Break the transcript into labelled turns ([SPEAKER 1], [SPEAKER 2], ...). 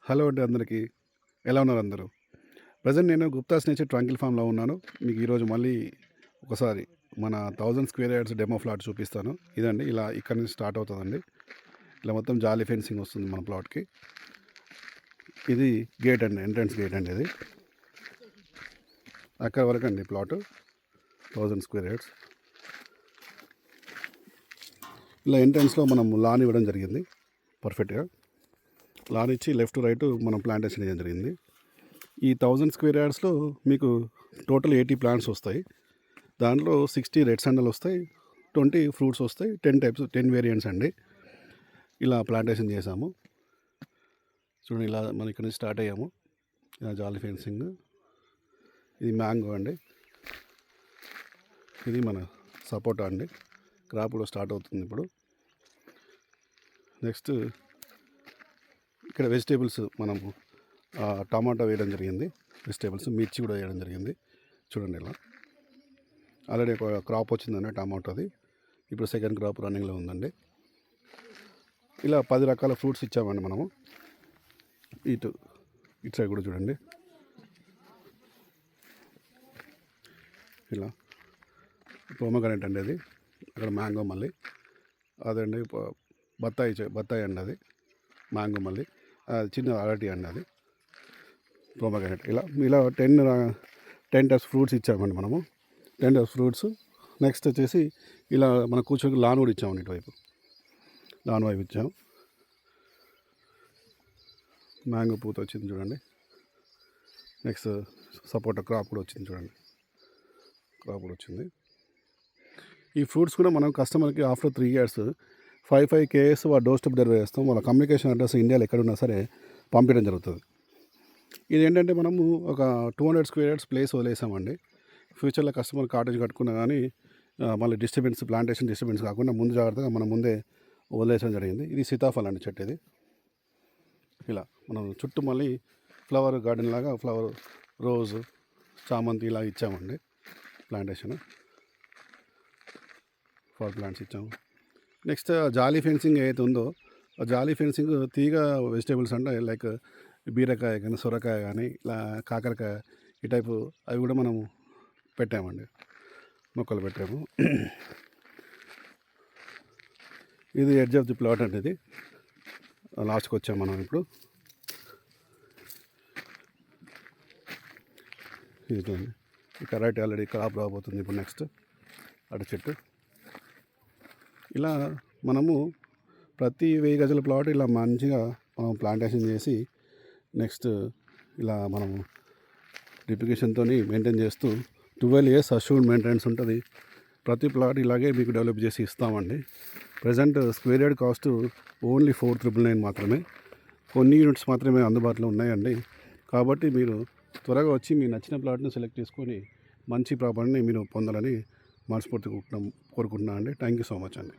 [SPEAKER 1] Hello అండి అందరికీ. ఎలా ఉన్నారు అందరూ? ప్రెజెంట్ నేను గుప్తాస్ నేచర్ ట్రాంకిల్ ఫామ్‌లో ఉన్నాను. మీకు ఈరోజు మళ్ళీ ఒకసారి మన 1000 స్క్వేర్ యార్డ్స్ డెమో ఫ్లాట్ చూపిస్తాను. ఇదండి ఇలా ఇక్కడి నుంచి స్టార్ట్ అవుతదండి. ఇలా మొత్తం జాలీ ఫెన్సింగ్ వస్తుంది మన ప్లాట్‌కి. ఇది గేట్ అండి. ఎంట్రన్స్ గేట్ అండి ఇది. అక్కడి వరకండి ప్లాటు 1000 స్క్వేర్ యార్డ్స్. ఇలా ఎంట్రన్స్‌లో మనం లాన్ ఇవ్వడం జరిగింది పర్ఫెక్ట్‌గా. లాన్ ఇచ్చి లెఫ్ట్ రైట్ మనం ప్లాంటేషన్ చేయడం జరిగింది. ఈ 1000 స్క్వేర్ యార్డ్స్లో మీకు టోటల్ 80 ప్లాంట్స్ వస్తాయి. దాంట్లో 60 రెడ్ శాండల్ వస్తాయి, 20 ఫ్రూట్స్ వస్తాయి, 10 వేరియంట్స్ అండి. ఇలా ప్లాంటేషన్ చేసాము. చూడండి ఇలా మనం ఇక్కడ నుంచి స్టార్ట్ అయ్యాము. ఇలా జాలీ ఫెన్సింగ్. ఇది మ్యాంగో అండి. ఇది మన సపోటా అండి. క్రాప్ కూడా స్టార్ట్ అవుతుంది ఇప్పుడు. నెక్స్ట్ ఇక్కడ వెజిటేబుల్స్ మనము టమాటా వేయడం జరిగింది. వెజిటేబుల్స్ మిర్చి కూడా వేయడం జరిగింది. చూడండి ఇలా ఆల్రెడీ ఒక క్రాప్ వచ్చిందండి టమాటోది. ఇప్పుడు సెకండ్ క్రాప్ రన్నింగ్లో ఉందండి. ఇలా 10 రకాల ఫ్రూట్స్ ఇచ్చామండి మనము. ఇటు సైడ్ కూడా చూడండి ఇలా పోమగ్రానేట్ అండి అది. అక్కడ మ్యాంగో మళ్ళీ అదండి. బత్తాయి అండి అది. మ్యాంగో మళ్ళీ అది చిన్న అరటి అండి అది. పోమగ్రానేట్ ఇలా 10 టైప్స్ ఫ్రూట్స్ ఇచ్చామండి మనము. 10 టైప్స్ ఫ్రూట్స్. నెక్స్ట్ వచ్చేసి ఇలా మన కూర్చొని లాన్ కూడా ఇచ్చామండి. ఇటువైపు లాన్ వైపు ఇచ్చాము. మ్యాంగో పూత వచ్చింది చూడండి. నెక్స్ట్ సపోటా క్రాప్ కూడా వచ్చింది చూడండి. క్రాప్ కూడా వచ్చింది. ఈ ఫ్రూట్స్ కూడా మనం కస్టమర్కి ఆఫ్టర్ 3 ఇయర్స్ 5 KS వాళ్ళ డోర్ స్టెప్ డెలివరీ చేస్తాం. వాళ్ళ కమ్యూనికేషన్ అడ్రస్ ఇండియాలో ఎక్కడున్నా సరే పంపించడం జరుగుతుంది. ఇది ఏంటంటే మనము ఒక 200 స్క్వేర్ యార్డ్స్ ప్లేస్ వదిలేసామండి. ఫ్యూచర్లో కస్టమర్ కాటేజ్ కట్టుకున్నా కానీ మళ్ళీ ప్లాంటేషన్ డిస్టర్బెన్స్ కాకుండా ముందు జాగ్రత్తగా మనం ముందే వదిలేసడం జరిగింది. ఇది సీతాఫలం అండి చెట్టు ఇది. ఇలా మనం చుట్టూ మళ్ళీ ఫ్లవర్ గార్డెన్ లాగా ఫ్లవర్ రోజ్ చామంతి ఇలా ఇచ్చామండి ప్లాంటేషన్. ఫర్ ప్లాంట్స్ ఇచ్చాము. నెక్స్ట్ జాలీ ఫెన్సింగ్ ఏదైతే ఉందో ఆ జాలీ ఫెన్సింగ్ తీగ వెజిటేబుల్స్ అంటే లైక్ బీరకాయ కానీ సొరకాయ కానీ ఇలా కాకరకాయ ఈ టైపు అవి కూడా మనము పెట్టామండి. మొక్కలు పెట్టాము. ఇది ఎడ్జ్ ఆఫ్ ది ప్లాట్ అండి. ఇది లాస్ట్కి వచ్చాము మనం ఇప్పుడు. ఇది చూడండి ఇక్కడ రైట్ ఆల్రెడీ క్రాప్ రాబోతుంది ఇప్పుడు. నెక్స్ట్ అటు చెట్టు ఇలా మనము ప్రతి 1000 గజాల ప్లాట్ ఇలా మంచిగా మనం ప్లాంటేషన్ చేసి నెక్స్ట్ ఇలా మనము డ్రిప్లికేషన్తో మెయింటైన్ చేస్తూ 12 years అష్యూర్డ్ మెయింటెనెన్స్ ఉంటుంది. ప్రతి ప్లాట్ ఇలాగే మీకు డెవలప్ చేసి ఇస్తామండి. Present square yard cost only 4,999 మాత్రమే. కొన్ని యూనిట్స్ మాత్రమే అందుబాటులో ఉన్నాయండి. కాబట్టి మీరు త్వరగా వచ్చి మీ నచ్చిన ప్లాట్ని సెలెక్ట్ చేసుకొని మంచి ప్రాపర్టీని మీరు పొందాలని మనస్ఫూర్తిగా కోరుకుంటున్నాను అండి. థ్యాంక్ యూ సో మచ్ అండి.